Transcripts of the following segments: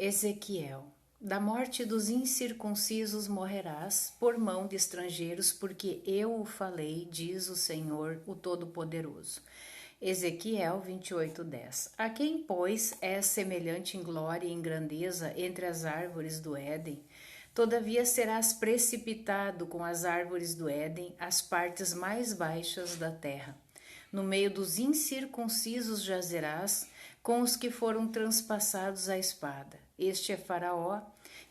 Ezequiel. Da morte dos incircuncisos morrerás por mão de estrangeiros, porque eu o falei, diz o Senhor, o Todo-Poderoso. Ezequiel 28:10. A quem, pois, és semelhante em glória e em grandeza entre as árvores do Éden? Todavia serás precipitado com as árvores do Éden às partes mais baixas da terra. No meio dos incircuncisos jazerás, com os que foram transpassados à espada. Este é Faraó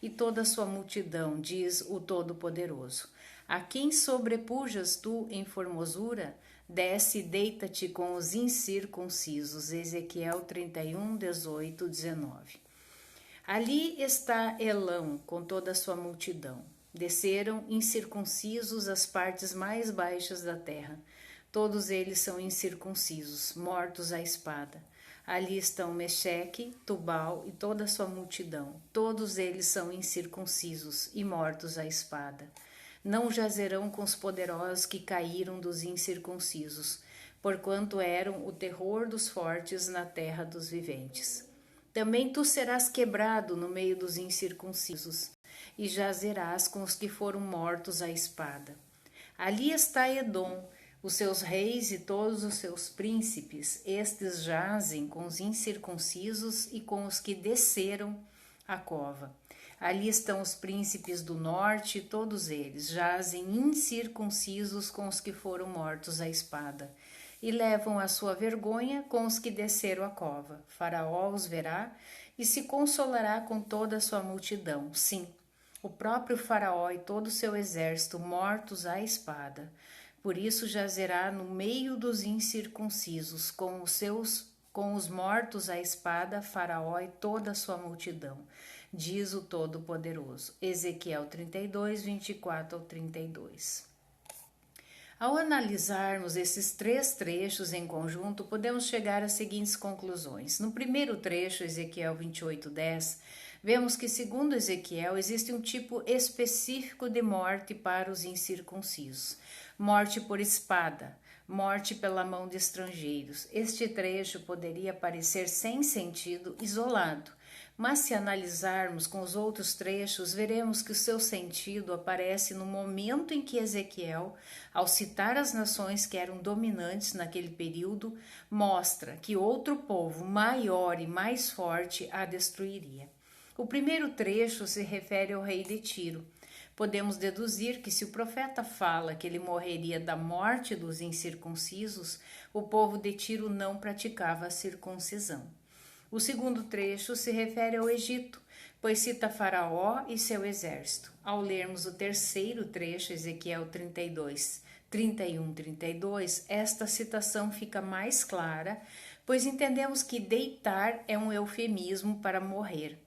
e toda a sua multidão, diz o Todo-Poderoso. A quem sobrepujas tu em formosura? Desce e deita-te com os incircuncisos. Ezequiel 31, 18, 19. Ali está Elão com toda a sua multidão. Desceram incircuncisos às partes mais baixas da terra. Todos eles são incircuncisos, mortos à espada. Ali estão Mecheque, Tubal e toda a sua multidão. Todos eles são incircuncisos e mortos à espada. Não jazerão com os poderosos que caíram dos incircuncisos, porquanto eram o terror dos fortes na terra dos viventes. Também tu serás quebrado no meio dos incircuncisos, e jazerás com os que foram mortos à espada. Ali está Edom, os seus reis e todos os seus príncipes, estes jazem com os incircuncisos e com os que desceram a cova. Ali estão os príncipes do norte, todos eles jazem incircuncisos com os que foram mortos à espada, e levam a sua vergonha com os que desceram a cova. Faraó os verá e se consolará com toda a sua multidão. Sim, o próprio Faraó e todo o seu exército mortos à espada. Por isso jazerá no meio dos incircuncisos, com os mortos à espada, Faraó e toda a sua multidão, diz o Todo-Poderoso. Ezequiel 32, 24 ao 32. Ao analisarmos esses três trechos em conjunto, podemos chegar às seguintes conclusões. No primeiro trecho, Ezequiel 28:10, vemos que, segundo Ezequiel, existe um tipo específico de morte para os incircuncisos: morte por espada, morte pela mão de estrangeiros. Este trecho poderia parecer sem sentido, isolado, mas se analisarmos com os outros trechos, veremos que o seu sentido aparece no momento em que Ezequiel, ao citar as nações que eram dominantes naquele período, mostra que outro povo maior e mais forte a destruiria. O primeiro trecho se refere ao rei de Tiro. Podemos deduzir que se o profeta fala que ele morreria da morte dos incircuncisos, o povo de Tiro não praticava a circuncisão. O segundo trecho se refere ao Egito, pois cita Faraó e seu exército. Ao lermos o terceiro trecho, Ezequiel 32, 31, 32, esta citação fica mais clara, pois entendemos que deitar é um eufemismo para morrer.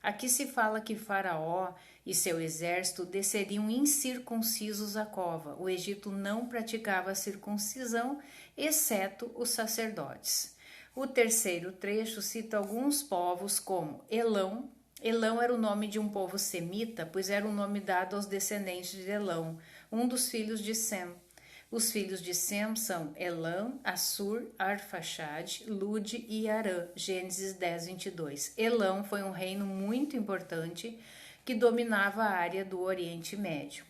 Aqui se fala que Faraó e seu exército desceriam incircuncisos à cova. O Egito não praticava a circuncisão, exceto os sacerdotes. O terceiro trecho cita alguns povos como Elão. Elão era o nome de um povo semita, pois era o nome dado aos descendentes de Elão, um dos filhos de Sem. Os filhos de Sem são Elão, Assur, Arfaxade, Lude e Arã, Gênesis 10, 22. Elão foi um reino muito importante que dominava a área do Oriente Médio.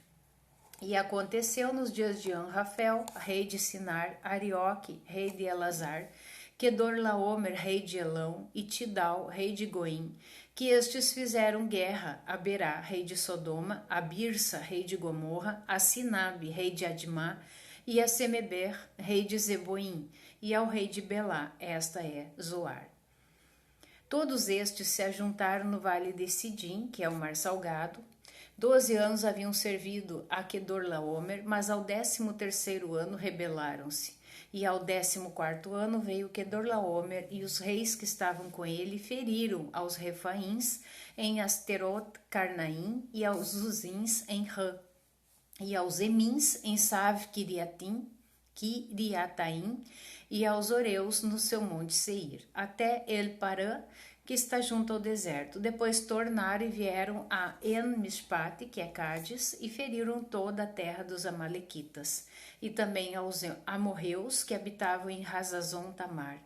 E aconteceu nos dias de Anrafel, rei de Sinar, Arioque, rei de Elazar, Quedorlaomer, rei de Elão, e Tidal, rei de Goim, que estes fizeram guerra a Berá, rei de Sodoma, a Birsa, rei de Gomorra, a Sinabe, rei de Admá, e a Semeber, rei de Zeboim, e ao rei de Belá, esta é Zoar. Todos estes se ajuntaram no vale de Sidim, que é o Mar Salgado. 12 anos haviam servido a Quedorlaomer, mas ao 13º ano rebelaram-se. E ao 14º ano veio Quedorlaomer, e os reis que estavam com ele feriram aos Refaíns em Asterot Carnaim, e aos Zuzins em Rã, e aos Emins em Sav-Kiriataim, e aos Oreus no seu monte Seir, até El-Parã, que está junto ao deserto. Depois tornaram e vieram a En-Mishpat, que é Cádiz, e feriram toda a terra dos Amalequitas, e também aos amorreus que habitavam em Hazazon Tamar.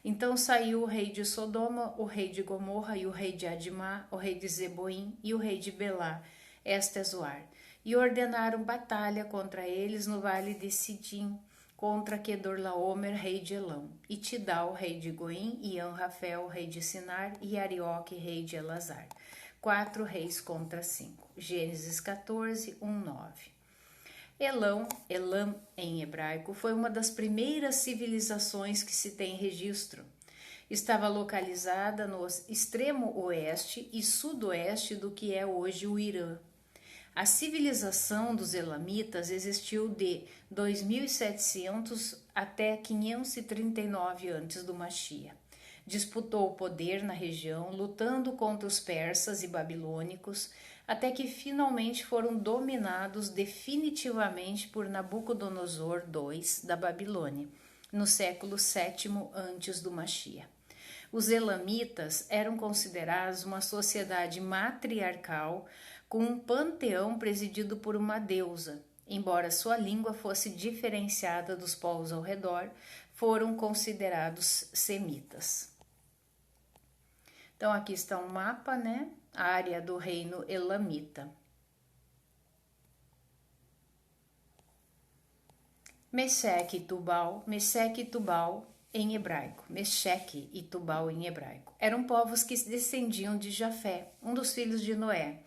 Então saiu o rei de Sodoma, o rei de Gomorra e o rei de Adimá, o rei de Zeboim e o rei de Belá, esta é Zoar, e ordenaram batalha contra eles no vale de Sidim, contra Kedorlaomer, rei de Elão, e Tidal, rei de Goim, e Anrafel, rei de Sinar, e Arioque, rei de Elazar. 4 reis contra 5. Gênesis 14, 1, 9. Elam em hebraico, foi uma das primeiras civilizações que se tem registro. Estava localizada no extremo oeste e sudoeste do que é hoje o Irã. A civilização dos elamitas existiu de 2700 até 539 antes do Machia. Disputou o poder na região, lutando contra os persas e babilônicos, até que finalmente foram dominados definitivamente por Nabucodonosor II da Babilônia, no século VII antes do Machia. Os elamitas eram considerados uma sociedade matriarcal com um panteão presidido por uma deusa. Embora sua língua fosse diferenciada dos povos ao redor, foram considerados semitas. Então aqui está um mapa, né? A área do reino elamita. Meseque e Tubal em hebraico, Mexeque e Tubal em hebraico. Eram povos que descendiam de Jafé, um dos filhos de Noé.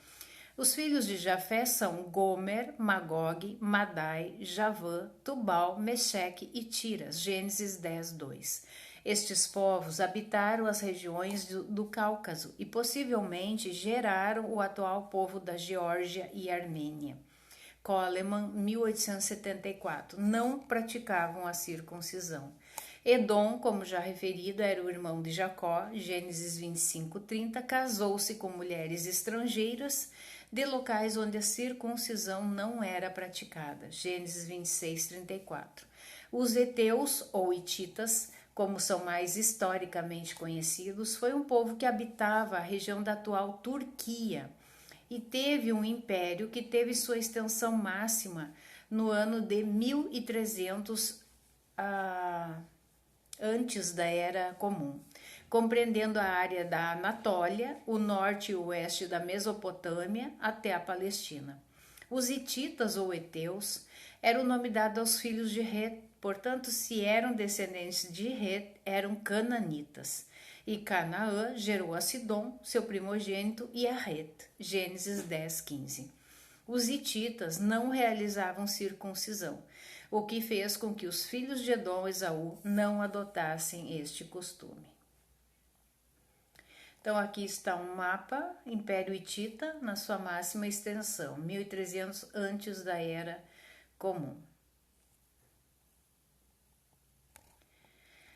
Os filhos de Jafé são Gomer, Magog, Madai, Javã, Tubal, Mexeque e Tiras, Gênesis 10, 2. Estes povos habitaram as regiões do Cáucaso e possivelmente geraram o atual povo da Geórgia e Armênia. Coleman, 1874, não praticavam a circuncisão. Edom, como já referido, era o irmão de Jacó, Gênesis 25, 30, casou-se com mulheres estrangeiras de locais onde a circuncisão não era praticada, Gênesis 26, 34. Os heteus, ou hititas, como são mais historicamente conhecidos, foi um povo que habitava a região da atual Turquia e teve um império que teve sua extensão máxima no ano de 1300 antes da Era Comum, compreendendo a área da Anatólia, o norte e o oeste da Mesopotâmia até a Palestina. Os hititas ou heteus era o nome dado aos filhos de Het, portanto, se eram descendentes de Het, eram cananitas. E Canaã gerou a Sidom, seu primogênito, e a Het, Gênesis 10, 15. Os hititas não realizavam circuncisão, o que fez com que os filhos de Edom e Esaú não adotassem este costume. Então aqui está um mapa, Império Hitita, na sua máxima extensão, 1300 antes da Era Comum.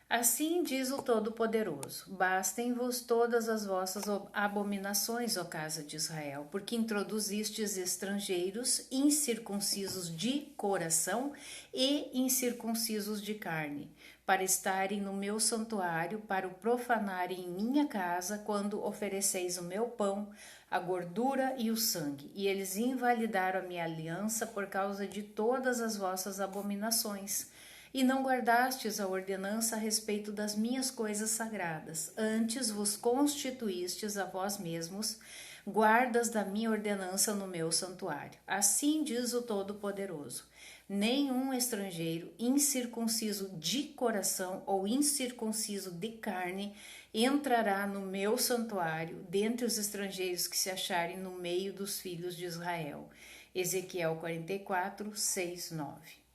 Assim diz o Todo-Poderoso: bastem-vos todas as vossas abominações, ó casa de Israel, porque introduzistes estrangeiros incircuncisos de coração e incircuncisos de carne, para estarem no meu santuário, para o profanarem em minha casa, quando ofereceis o meu pão, a gordura e o sangue. E eles invalidaram a minha aliança por causa de todas as vossas abominações. E não guardastes a ordenança a respeito das minhas coisas sagradas, antes vos constituístes a vós mesmos guardas da minha ordenança no meu santuário. Assim diz o Todo-Poderoso: nenhum estrangeiro incircunciso de coração ou incircunciso de carne entrará no meu santuário dentre os estrangeiros que se acharem no meio dos filhos de Israel. Ezequiel 44, 6, 9.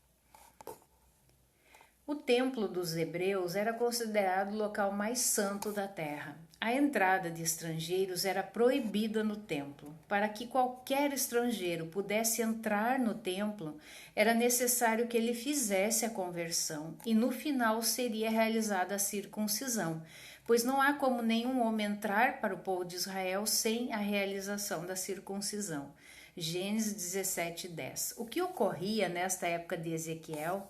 O templo dos hebreus era considerado o local mais santo da terra. A entrada de estrangeiros era proibida no templo. Para que qualquer estrangeiro pudesse entrar no templo, era necessário que ele fizesse a conversão e no final seria realizada a circuncisão, pois não há como nenhum homem entrar para o povo de Israel sem a realização da circuncisão. Gênesis 17, 10. O que ocorria nesta época de Ezequiel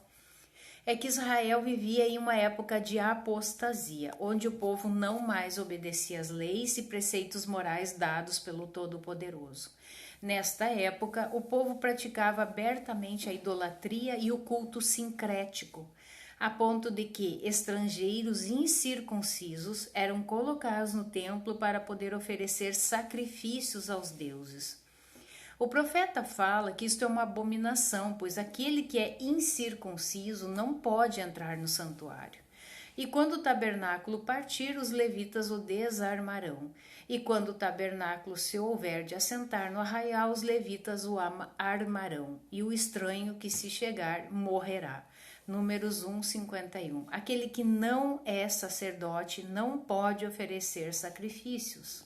é que Israel vivia em uma época de apostasia, onde o povo não mais obedecia às leis e preceitos morais dados pelo Todo-Poderoso. Nesta época, o povo praticava abertamente a idolatria e o culto sincrético. a ponto de que estrangeiros incircuncisos eram colocados no templo para poder oferecer sacrifícios aos deuses. O profeta fala que isto é uma abominação, pois aquele que é incircunciso não pode entrar no santuário. E quando o tabernáculo partir, os levitas o desarmarão. E quando o tabernáculo se houver de assentar no arraial, os levitas o armarão. E o estranho que se chegar morrerá. Números 1:51. Aquele que não é sacerdote não pode oferecer sacrifícios.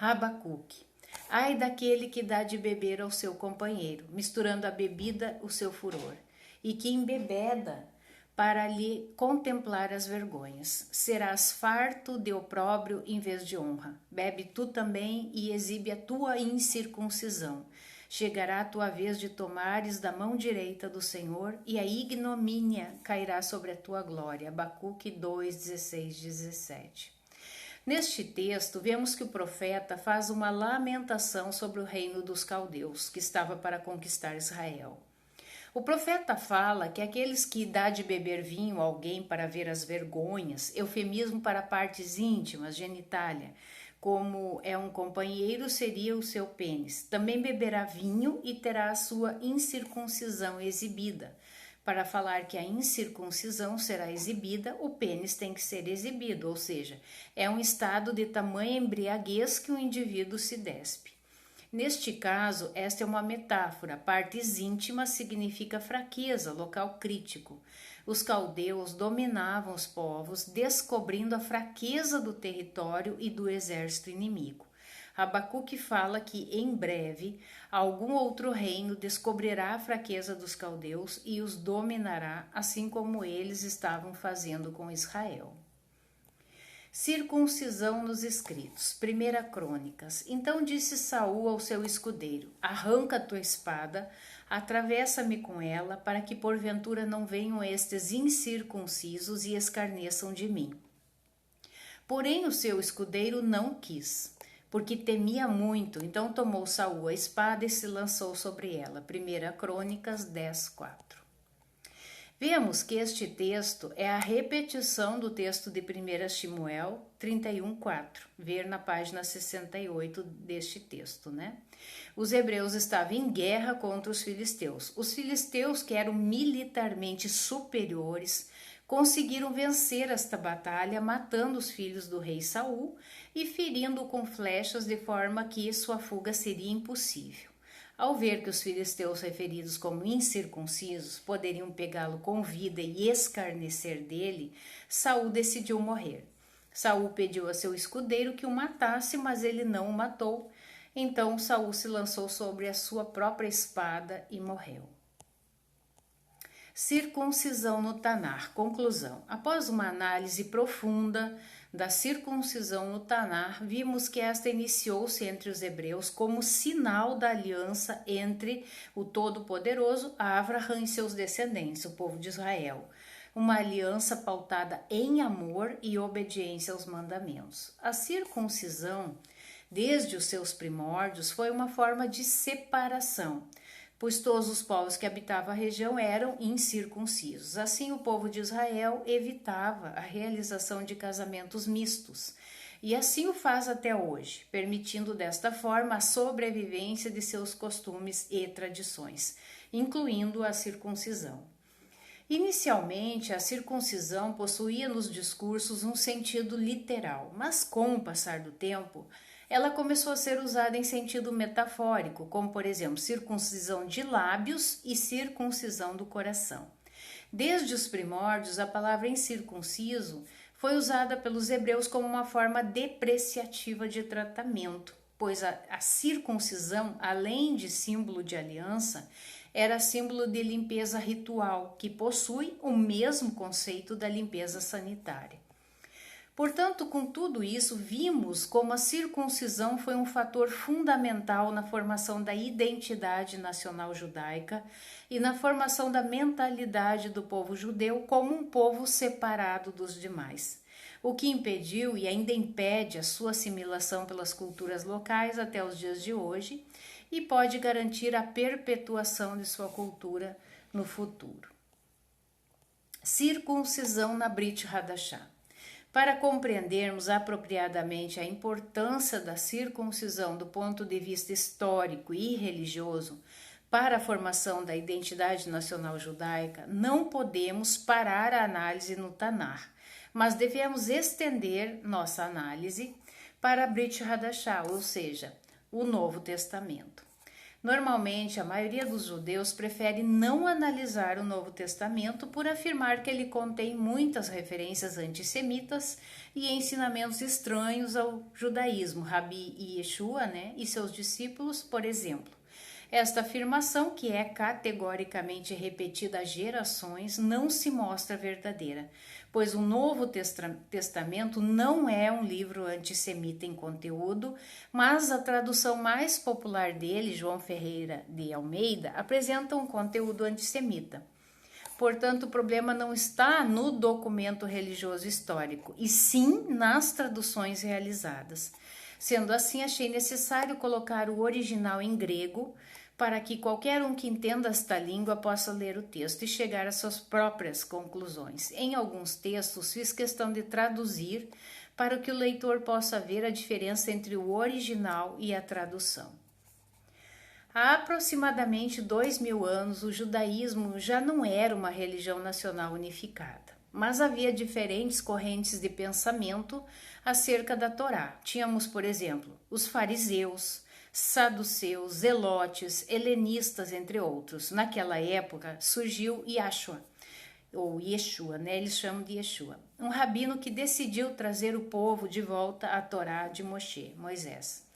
Abacuque. Ai daquele que dá de beber ao seu companheiro, misturando a bebida o seu furor, e que embebeda para lhe contemplar as vergonhas. Serás farto de opróbrio em vez de honra. Bebe tu também e exibe a tua incircuncisão. Chegará a tua vez de tomares da mão direita do Senhor, e a ignomínia cairá sobre a tua glória. Abacuque 2:16, 17. Neste texto, vemos que o profeta faz uma lamentação sobre o reino dos caldeus, que estava para conquistar Israel. O profeta fala que aqueles que dá de beber vinho a alguém para ver as vergonhas, eufemismo para partes íntimas, genitália, como é um companheiro, seria o seu pênis. Também beberá vinho e terá a sua incircuncisão exibida. Para falar que a incircuncisão será exibida, o pênis tem que ser exibido, ou seja, é um estado de tamanha embriaguez que o indivíduo se despe. Neste caso, esta é uma metáfora. Partes íntimas significa fraqueza, local crítico. Os caldeus dominavam os povos, descobrindo a fraqueza do território e do exército inimigo. Abacuque fala que, em breve, algum outro reino descobrirá a fraqueza dos caldeus e os dominará, assim como eles estavam fazendo com Israel. Circuncisão nos escritos. 1 Crônicas. Então disse Saul ao seu escudeiro: arranca a tua espada, atravessa-me com ela, para que porventura não venham estes incircuncisos e escarneçam de mim. Porém o seu escudeiro não quis, porque temia muito. Então tomou Saul a espada e se lançou sobre ela. 1 Crônicas 10:4. Vemos que este texto é a repetição do texto de 1 Samuel 31:4, ver na página 68 deste texto, né? Os hebreus estavam em guerra contra os filisteus. Os filisteus, que eram militarmente superiores, conseguiram vencer esta batalha, matando os filhos do rei Saul e ferindo-o com flechas, de forma que sua fuga seria impossível. Ao ver que os filisteus referidos como incircuncisos poderiam pegá-lo com vida e escarnecer dele, Saul decidiu morrer. Saul pediu a seu escudeiro que o matasse, mas ele não o matou. Então Saul se lançou sobre a sua própria espada e morreu. Circuncisão no Tanar. Conclusão. Após uma análise profunda da circuncisão no Tanar, vimos que esta iniciou-se entre os hebreus como sinal da aliança entre o Todo-Poderoso, Avraham e seus descendentes, o povo de Israel. Uma aliança pautada em amor e obediência aos mandamentos. A circuncisão, desde os seus primórdios, foi uma forma de separação, pois todos os povos que habitavam a região eram incircuncisos. Assim, o povo de Israel evitava a realização de casamentos mistos, e assim o faz até hoje, permitindo desta forma a sobrevivência de seus costumes e tradições, incluindo a circuncisão. Inicialmente, a circuncisão possuía nos discursos um sentido literal, mas com o passar do tempo, ela começou a ser usada em sentido metafórico, como, por exemplo, circuncisão de lábios e circuncisão do coração. Desde os primórdios, a palavra incircunciso foi usada pelos hebreus como uma forma depreciativa de tratamento, pois a circuncisão, além de símbolo de aliança, era símbolo de limpeza ritual, que possui o mesmo conceito da limpeza sanitária. Portanto, com tudo isso, vimos como a circuncisão foi um fator fundamental na formação da identidade nacional judaica e na formação da mentalidade do povo judeu como um povo separado dos demais, o que impediu e ainda impede a sua assimilação pelas culturas locais até os dias de hoje e pode garantir a perpetuação de sua cultura no futuro. Circuncisão na Brit Hadashah. Para compreendermos apropriadamente a importância da circuncisão do ponto de vista histórico e religioso para a formação da identidade nacional judaica, não podemos parar a análise no Tanar, mas devemos estender nossa análise para a Brit Hadashah, ou seja, o Novo Testamento. Normalmente, a maioria dos judeus prefere não analisar o Novo Testamento por afirmar que ele contém muitas referências antissemitas e ensinamentos estranhos ao judaísmo, Rabi Yeshua, e seus discípulos, por exemplo. Esta afirmação, que é categoricamente repetida há gerações, não se mostra verdadeira, pois o Novo Testamento não é um livro antissemita em conteúdo, mas a tradução mais popular dele, João Ferreira de Almeida, apresenta um conteúdo antissemita. Portanto, o problema não está no documento religioso histórico, e sim nas traduções realizadas. Sendo assim, achei necessário colocar o original em grego, para que qualquer um que entenda esta língua possa ler o texto e chegar às suas próprias conclusões. Em alguns textos, fiz questão de traduzir para que o leitor possa ver a diferença entre o original e a tradução. Há aproximadamente 2000 anos, o judaísmo já não era uma religião nacional unificada, mas havia diferentes correntes de pensamento acerca da Torá. Tínhamos, por exemplo, os fariseus, saduceus, zelotes, helenistas, entre outros. Naquela época surgiu Yeshua, eles chamam de Yeshua, um rabino que decidiu trazer o povo de volta à Torá de Moisés.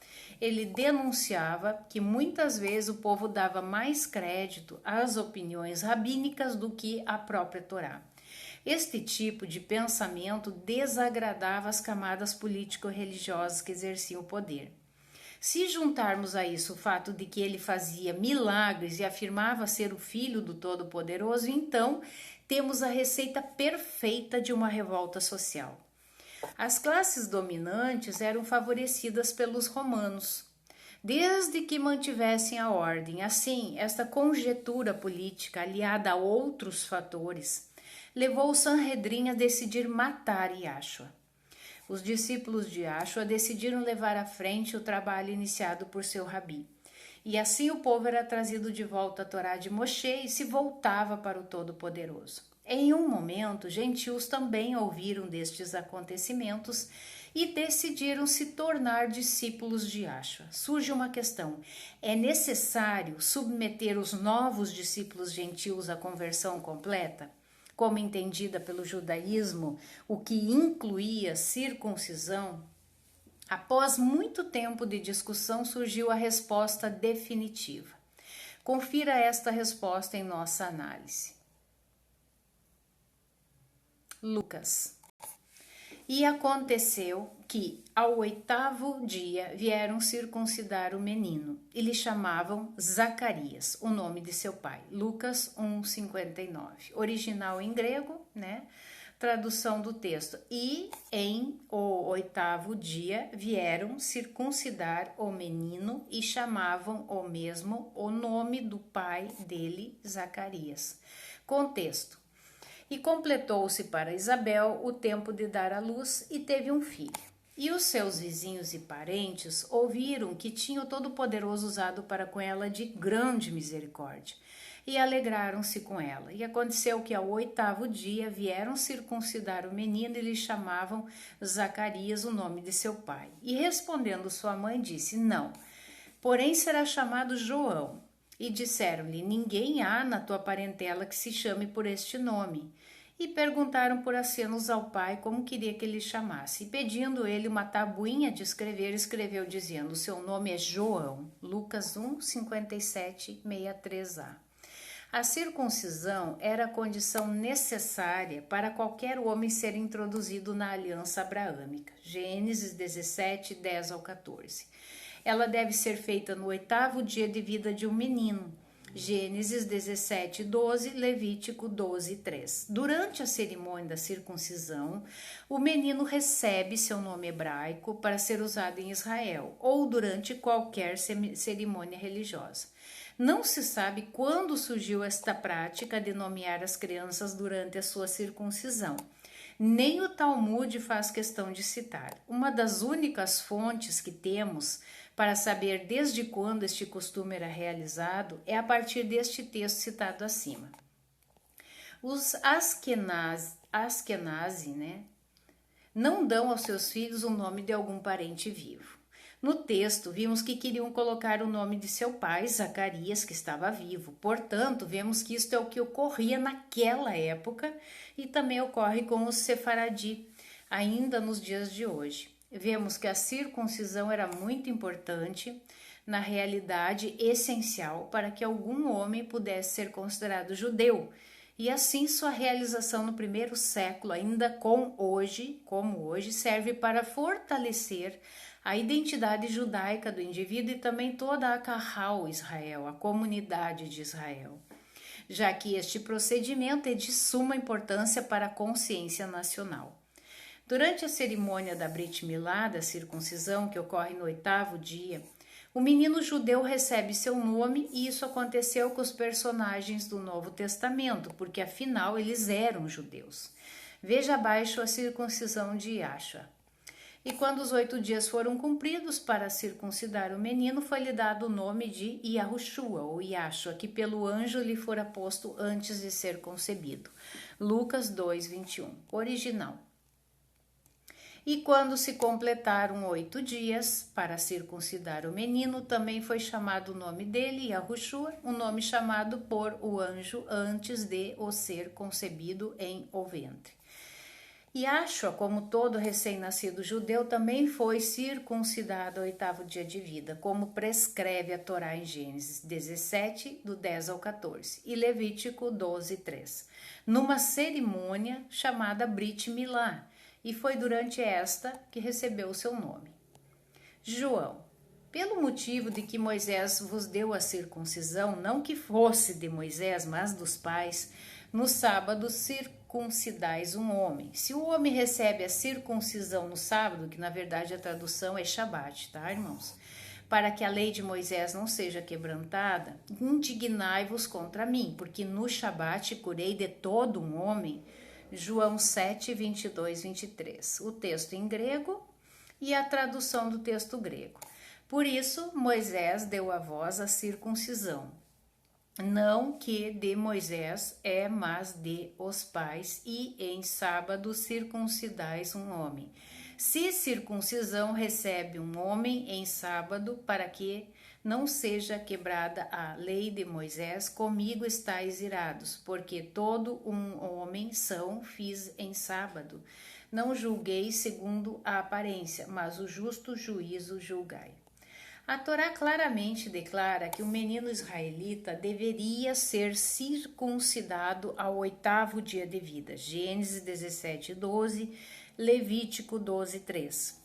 Ele denunciava que muitas vezes o povo dava mais crédito às opiniões rabínicas do que à própria Torá. Este tipo de pensamento desagradava as camadas político-religiosas que exerciam o poder. Se juntarmos a isso o fato de que ele fazia milagres e afirmava ser o Filho do Todo-Poderoso, então temos a receita perfeita de uma revolta social. As classes dominantes eram favorecidas pelos romanos, desde que mantivessem a ordem. Assim, esta conjectura política, aliada a outros fatores, levou o Sanhedrin a decidir matar Yeshua. Os discípulos de Yeshua decidiram levar à frente o trabalho iniciado por seu rabi. E assim o povo era trazido de volta à Torá de Moshe e se voltava para o Todo-Poderoso. Em um momento, gentios também ouviram destes acontecimentos e decidiram se tornar discípulos de Yeshua. Surge uma questão: é necessário submeter os novos discípulos gentios à conversão completa? Como entendida pelo judaísmo, o que incluía circuncisão? Após muito tempo de discussão, surgiu a resposta definitiva. Confira esta resposta em nossa análise. Lucas. E aconteceu que, ao 8º dia, vieram circuncidar o menino, e lhe chamavam Zacarias, o nome de seu pai. Lucas 1,59. Original em grego, Tradução do texto. E em o 8º dia vieram circuncidar o menino e chamavam o mesmo o nome do pai dele, Zacarias. Contexto. E completou-se para Isabel o tempo de dar à luz e teve um filho. E os seus vizinhos e parentes ouviram que tinha o Todo-Poderoso usado para com ela de grande misericórdia, e alegraram-se com ela. E aconteceu que ao 8º dia vieram circuncidar o menino e lhe chamavam Zacarias, o nome de seu pai. E respondendo sua mãe, disse: não, porém será chamado João. E disseram-lhe: ninguém há na tua parentela que se chame por este nome. E perguntaram por acenos ao pai como queria que ele chamasse. E pedindo ele uma tabuinha de escrever, escreveu dizendo: seu nome é João. Lucas 1, 57, 63a. A circuncisão era a condição necessária para qualquer homem ser introduzido na aliança abraâmica. Gênesis 17, 10 ao 14. Ela deve ser feita no 8º dia de vida de um menino. Gênesis 17, 12, Levítico 12, 3. Durante a cerimônia da circuncisão, o menino recebe seu nome hebraico para ser usado em Israel, ou durante qualquer cerimônia religiosa. Não se sabe quando surgiu esta prática de nomear as crianças durante a sua circuncisão. Nem o Talmud faz questão de citar. Uma das únicas fontes que temos para saber desde quando este costume era realizado é a partir deste texto citado acima. Os Askenazi, não dão aos seus filhos o nome de algum parente vivo. No texto, vimos que queriam colocar o nome de seu pai, Zacarias, que estava vivo. Portanto, vemos que isto é o que ocorria naquela época e também ocorre com os sefaradi, ainda nos dias de hoje. Vemos que a circuncisão era muito importante, na realidade essencial, para que algum homem pudesse ser considerado judeu. E assim sua realização no primeiro século, ainda como hoje, serve para fortalecer a identidade judaica do indivíduo e também toda a Kahal Israel, a comunidade de Israel, já que este procedimento é de suma importância para a consciência nacional. Durante a cerimônia da Brit Milá, da circuncisão, que ocorre no 8º dia, o menino judeu recebe seu nome e isso aconteceu com os personagens do Novo Testamento, porque afinal eles eram judeus. Veja abaixo a circuncisão de Yashua. E quando os 8 dias foram cumpridos para circuncidar o menino, foi-lhe dado o nome de Yahushua, ou Yashua, que pelo anjo lhe fora posto antes de ser concebido. Lucas 2:21, original. E quando se completaram 8 dias para circuncidar o menino, também foi chamado o nome dele, Yahushua, um nome chamado por o anjo antes de o ser concebido em o ventre. Yashua, como todo recém-nascido judeu, também foi circuncidado ao 8º dia de vida, como prescreve a Torá em Gênesis 17, do 10 ao 14, e Levítico 12:3, numa cerimônia chamada Brit Milá, e foi durante esta que recebeu o seu nome. João, pelo motivo de que Moisés vos deu a circuncisão, não que fosse de Moisés, mas dos pais, no sábado circuncidais um homem. Se o homem recebe a circuncisão no sábado, que na verdade a tradução é Shabat, tá, irmãos? Para que a lei de Moisés não seja quebrantada, indignai-vos contra mim, porque no Shabat curei de todo um homem. João 7, 22, 23. O texto em grego e a tradução do texto grego. Por isso, Moisés deu a vós a circuncisão. Não que de Moisés é, mas de os pais, e em sábado circuncidais um homem. Se circuncisão recebe um homem em sábado, para que não seja quebrada a lei de Moisés, comigo estáis irados, porque todo um homem são fiz em sábado. Não julgueis segundo a aparência, mas o justo juízo julgai. A Torá claramente declara que o menino israelita deveria ser circuncidado ao 8º dia de vida. Gênesis 17:12, Levítico 12:3.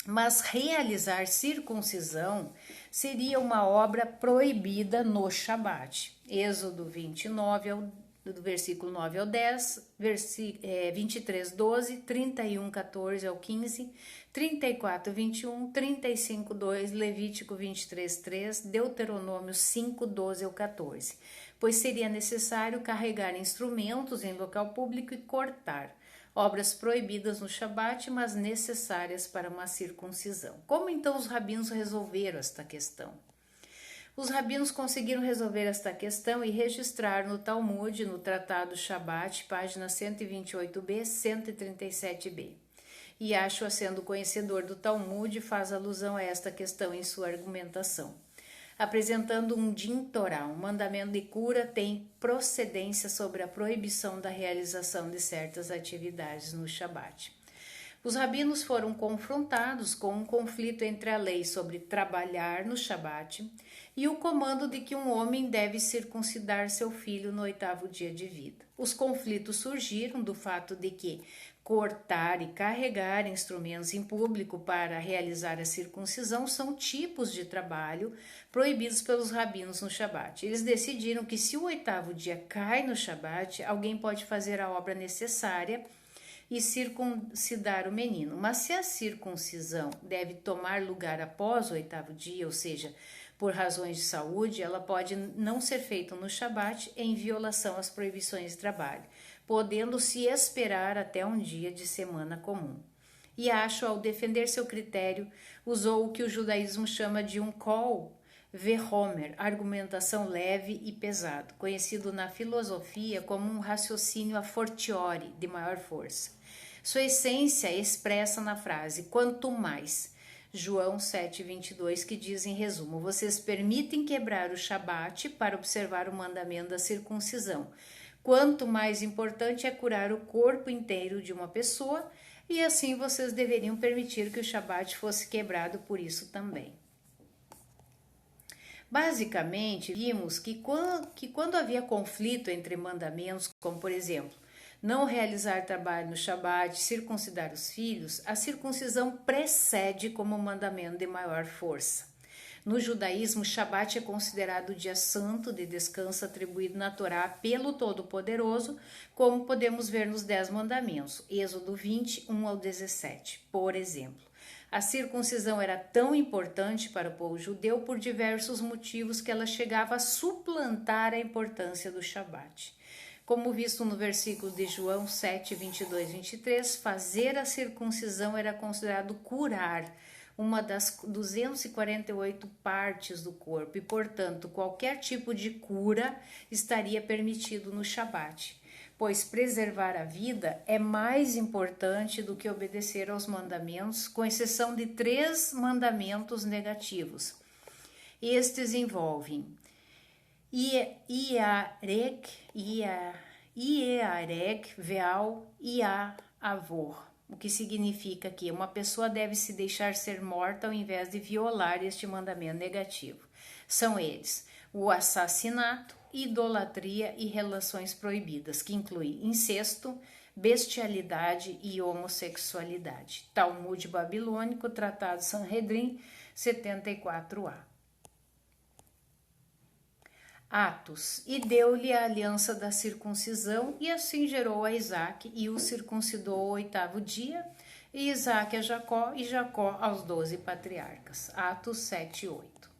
Mas realizar circuncisão seria uma obra proibida no Shabat. Êxodo 29, do versículo 9 ao 10, 23, 12, 31, 14 ao 15, 34, 21, 35, 2, Levítico 23, 3, Deuteronômio 5, 12 ao 14, pois seria necessário carregar instrumentos em local público e cortar. Obras proibidas no Shabat, mas necessárias para uma circuncisão. Como então os rabinos resolveram esta questão? Os rabinos conseguiram resolver esta questão e registrar no Talmud, no Tratado Shabat, página 128b, 137b. Yashua, sendo conhecedor do Talmud, faz alusão a esta questão em sua argumentação. Apresentando um Din Torá, um mandamento de cura, tem procedência sobre a proibição da realização de certas atividades no Shabat. Os rabinos foram confrontados com um conflito entre a lei sobre trabalhar no Shabat e o comando de que um homem deve circuncidar seu filho no 8º dia de vida. Os conflitos surgiram do fato de que cortar e carregar instrumentos em público para realizar a circuncisão são tipos de trabalho proibidos pelos rabinos no Shabat. Eles decidiram que se o 8º dia cai no Shabat, alguém pode fazer a obra necessária e circuncidar o menino. Mas se a circuncisão deve tomar lugar após o 8º dia, ou seja, por razões de saúde, ela pode não ser feita no Shabat em violação às proibições de trabalho, podendo-se esperar até um dia de semana comum. Yashua, ao defender seu critério, usou o que o judaísmo chama de um kol vehomer, argumentação leve e pesado, conhecido na filosofia como um raciocínio a fortiori, de maior força. Sua essência é expressa na frase quanto mais, João 7,22, que diz em resumo: vocês permitem quebrar o Shabat para observar o mandamento da circuncisão. Quanto mais importante é curar o corpo inteiro de uma pessoa, e assim vocês deveriam permitir que o Shabat fosse quebrado por isso também. Basicamente, vimos que quando havia conflito entre mandamentos, como por exemplo, não realizar trabalho no Shabat, circuncidar os filhos, a circuncisão precede como mandamento de maior força. No judaísmo, o Shabat é considerado o dia santo de descanso atribuído na Torá pelo Todo-Poderoso, como podemos ver nos 10 mandamentos, Êxodo 20, 1 ao 17, por exemplo. A circuncisão era tão importante para o povo judeu por diversos motivos que ela chegava a suplantar a importância do Shabat. Como visto no versículo de João 7, 22 e 23, fazer a circuncisão era considerado curar uma das 248 partes do corpo e, portanto, qualquer tipo de cura estaria permitido no Shabat, pois preservar a vida é mais importante do que obedecer aos mandamentos, com exceção de 3 mandamentos negativos. Estes envolvem Ierek, Veal e Avor, o que significa que uma pessoa deve se deixar ser morta ao invés de violar este mandamento negativo. São eles: o assassinato, idolatria e relações proibidas, que inclui incesto, bestialidade e homossexualidade. Talmud babilônico, Tratado Sanhedrin 74a. Atos, e deu-lhe a aliança da circuncisão, e assim gerou a Isaque, e o circuncidou ao 8º dia, e Isaque a Jacó, e Jacó aos 12 patriarcas. Atos 7 e 8.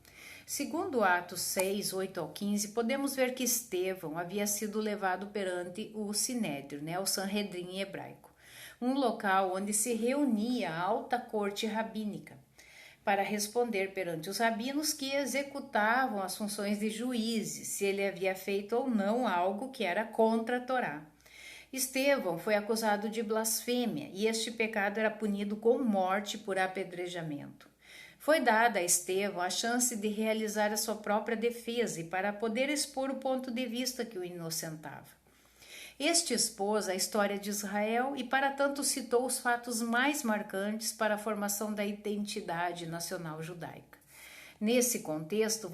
Segundo Atos 6, 8 ao 15, podemos ver que Estevão havia sido levado perante o Sinédrio, o Sanhedrin em hebraico, um local onde se reunia a alta corte rabínica, para responder perante os rabinos que executavam as funções de juízes, se ele havia feito ou não algo que era contra a Torá. Estevão foi acusado de blasfêmia e este pecado era punido com morte por apedrejamento. Foi dada a Estevão a chance de realizar a sua própria defesa e para poder expor o ponto de vista que o inocentava. Este expôs a história de Israel e, para tanto, citou os fatos mais marcantes para a formação da identidade nacional judaica. Nesse contexto,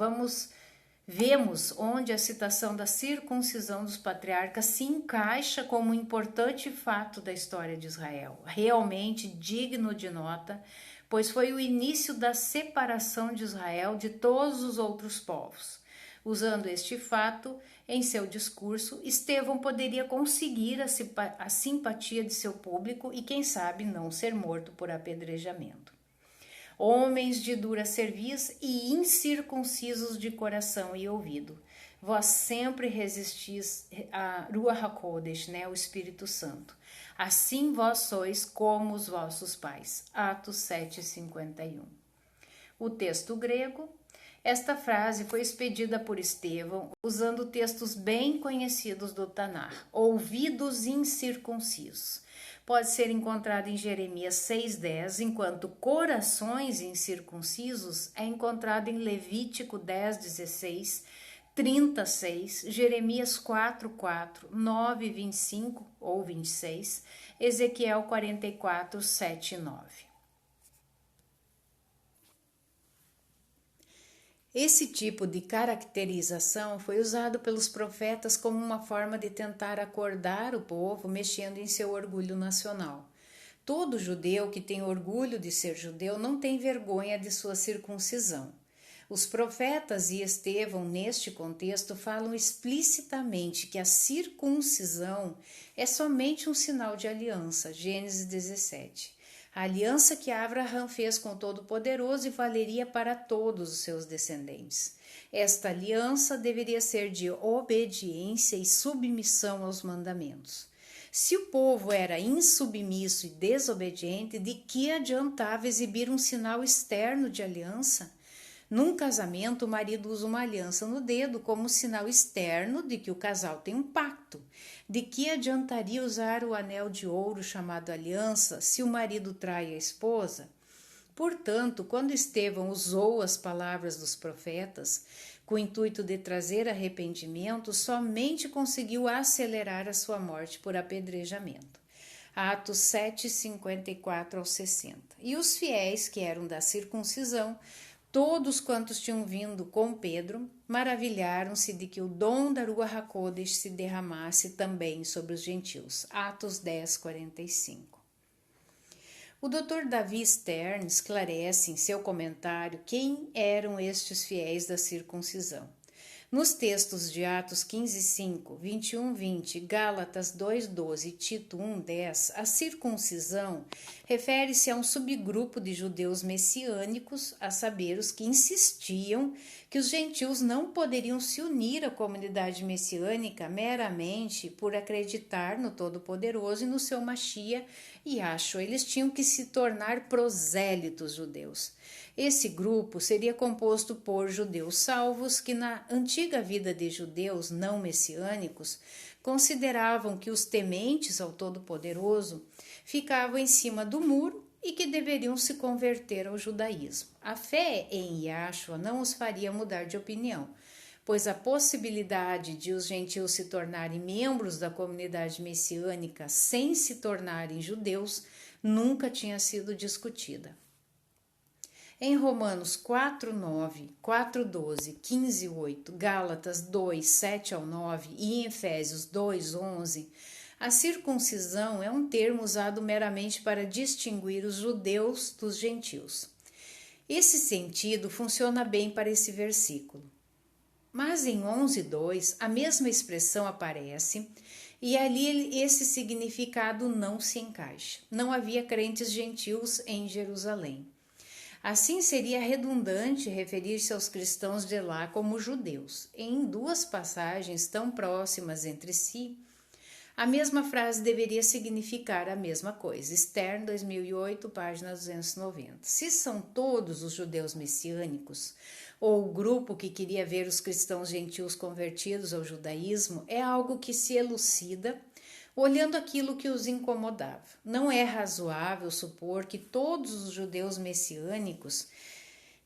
vemos onde a citação da circuncisão dos patriarcas se encaixa como um importante fato da história de Israel, realmente digno de nota, pois foi o início da separação de Israel de todos os outros povos. Usando este fato em seu discurso, Estevão poderia conseguir a simpatia de seu público e, quem sabe, não ser morto por apedrejamento. Homens de dura cerviz e incircuncisos de coração e ouvido, vós sempre resistis a Ruach HaKodesh, o Espírito Santo. Assim vós sois como os vossos pais. Atos 7:51. O texto grego. Esta frase foi expedida por Estevão usando textos bem conhecidos do Tanar, ouvidos incircuncisos. Pode ser encontrado em Jeremias 6:10, enquanto corações incircuncisos é encontrado em Levítico 10:16, 36, Jeremias 4:4, 9:25 ou 26, Ezequiel 44:7 e 9. Esse tipo de caracterização foi usado pelos profetas como uma forma de tentar acordar o povo, mexendo em seu orgulho nacional. Todo judeu que tem orgulho de ser judeu não tem vergonha de sua circuncisão. Os profetas e Estevão, neste contexto, falam explicitamente que a circuncisão é somente um sinal de aliança, Gênesis 17. A aliança que Abraão fez com o Todo-Poderoso e valeria para todos os seus descendentes. Esta aliança deveria ser de obediência e submissão aos mandamentos. Se o povo era insubmisso e desobediente, de que adiantava exibir um sinal externo de aliança? Num casamento, o marido usa uma aliança no dedo como sinal externo de que o casal tem um pacto. De que adiantaria usar o anel de ouro chamado aliança se o marido trai a esposa? Portanto, quando Estevão usou as palavras dos profetas com o intuito de trazer arrependimento, somente conseguiu acelerar a sua morte por apedrejamento. Atos 7, 54 ao 60. E os fiéis que eram da circuncisão, todos quantos tinham vindo com Pedro, maravilharam-se de que o dom da Ruach HaKodesh se derramasse também sobre os gentios. Atos 10, 45. O Dr. Davi Stern esclarece em seu comentário quem eram estes fiéis da circuncisão. Nos textos de Atos 15:5, 21:20, Gálatas 2:12 e Tito 1:10, a circuncisão refere-se a um subgrupo de judeus messiânicos, a saber, os que insistiam que os gentios não poderiam se unir à comunidade messiânica meramente por acreditar no Todo-Poderoso e no seu Machia, e eles tinham que se tornar prosélitos judeus. Esse grupo seria composto por judeus salvos que, na antiga vida de judeus não messiânicos, consideravam que os tementes ao Todo-Poderoso ficavam em cima do muro e que deveriam se converter ao judaísmo. A fé em Yahshua não os faria mudar de opinião, pois a possibilidade de os gentios se tornarem membros da comunidade messiânica sem se tornarem judeus nunca tinha sido discutida. Em Romanos 4:9, 4:12, 15:8, Gálatas 2:7 ao 9 e em Efésios 2:11, a circuncisão é um termo usado meramente para distinguir os judeus dos gentios. Esse sentido funciona bem para esse versículo. Mas em 11:2, a mesma expressão aparece e ali esse significado não se encaixa. Não havia crentes gentios em Jerusalém. Assim, seria redundante referir-se aos cristãos de lá como judeus. Em duas passagens tão próximas entre si, a mesma frase deveria significar a mesma coisa. Stern, 2008, página 290. Se são todos os judeus messiânicos, ou o grupo que queria ver os cristãos gentios convertidos ao judaísmo, é algo que se elucida olhando aquilo que os incomodava. Não é razoável supor que todos os judeus messiânicos,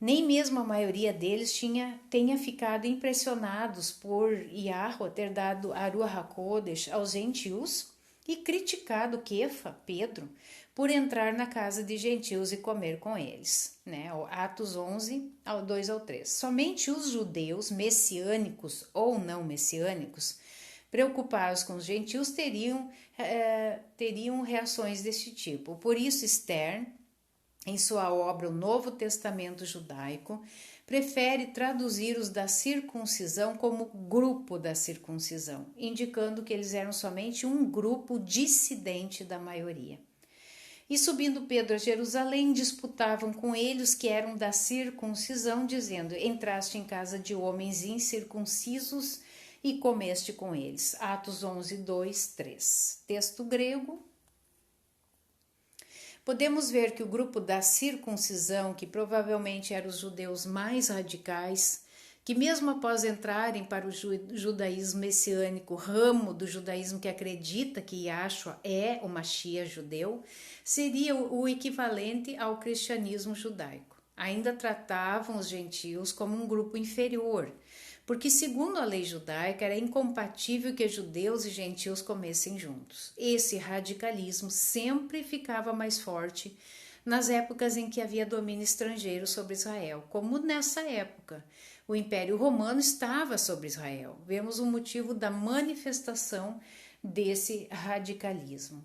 nem mesmo a maioria deles, tenha ficado impressionados por Yahweh ter dado a Ruach HaKodesh aos gentios e criticado Kefa, Pedro, por entrar na casa de gentios e comer com eles. Atos 11, 2 ao 3. Somente os judeus messiânicos ou não messiânicos preocupados com os gentios teriam reações desse tipo. Por isso, Stern, em sua obra O Novo Testamento Judaico, prefere traduzir os da circuncisão como grupo da circuncisão, indicando que eles eram somente um grupo dissidente da maioria. E subindo Pedro a Jerusalém, disputavam com ele os que eram da circuncisão, dizendo: entraste em casa de homens incircuncisos e comeste com eles. Atos 11, 2, 3. Texto grego. Podemos ver que o grupo da circuncisão, que provavelmente eram os judeus mais radicais, que mesmo após entrarem para o judaísmo messiânico, ramo do judaísmo que acredita que Yahshua é o Machia judeu, seria o equivalente ao cristianismo judaico. Ainda tratavam os gentios como um grupo inferior, porque segundo a lei judaica era incompatível que judeus e gentios comessem juntos. Esse radicalismo sempre ficava mais forte nas épocas em que havia domínio estrangeiro sobre Israel, como nessa época. O Império Romano estava sobre Israel. Vemos o motivo da manifestação desse radicalismo.